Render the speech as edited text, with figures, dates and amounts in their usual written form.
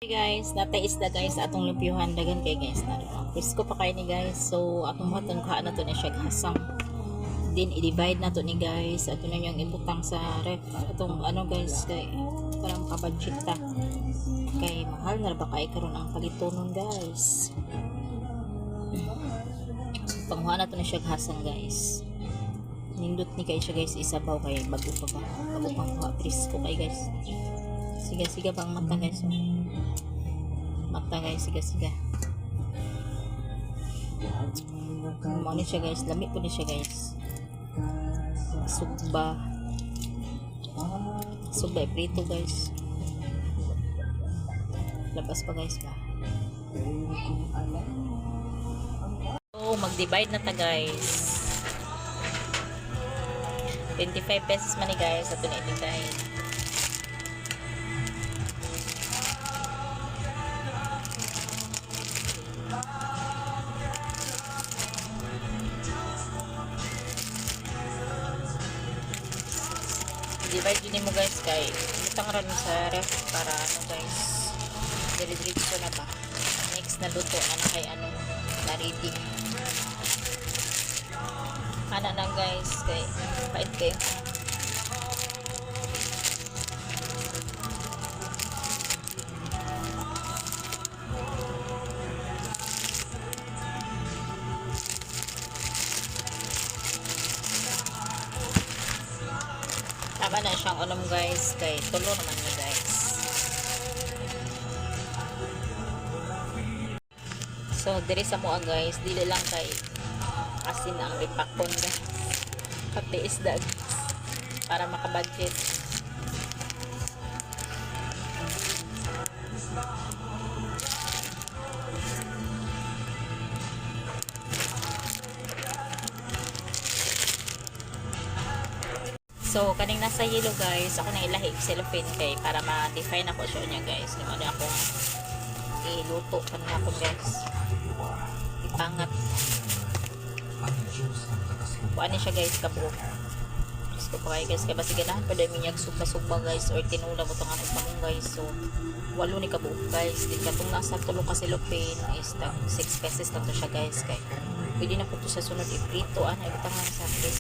Hey guys, natay isda guys atong lumpiyuhan dagan kay guys na. Presko pa kay ni guys. So atong hatong kaan na to ni siya hasang. Din i-divide na to ni guys. Ato na yung ibutang sa ref. Atong ano guys kay para makabudget ta. Kay mahal na ba kay karon ang palitonon guys. Panguha na to ni siya hasang guys. Nindot ni kay siya guys isabaw kay bago pa ba. Bago pang presko kay guys. Siga bang mata guys. Mata guys, siga. Mau ni siya guys, lami po ni siya guys. Sugba prito guys. Labas pa guys ba. So mag-divide na ta guys. 25 pesos man ni guys ato na i-divide. Divide din mo guys kay itang ron sa ref para ano guys dire-diretso na ba next na luto na kay ano na ready ana na guys kay pait kayo tama na siyang unom guys kay tulo naman niya guys. So diri sa mua guys dili lang kay asin ang ripakon guys pati isda para makabudget. So, kaning nasa yellow guys, ako nang ilahig cellophane kay para ma-define ako siya niya guys. Yung ano akong iluto kanina ako guys. Ipangat. Kuha niya siya guys kabuo. Gusto ko pa kayo guys. Kaya basi ganahan pa dahil minyag sugba guys or tinula mo itong anong pamong guys. So, walo ni kabuo guys. Din katong nasa tulo ka cellophane is 6 pesos na to siya guys. Kaya pwede na po ito sa sunod iprito. Ano, ibutangan sa guys.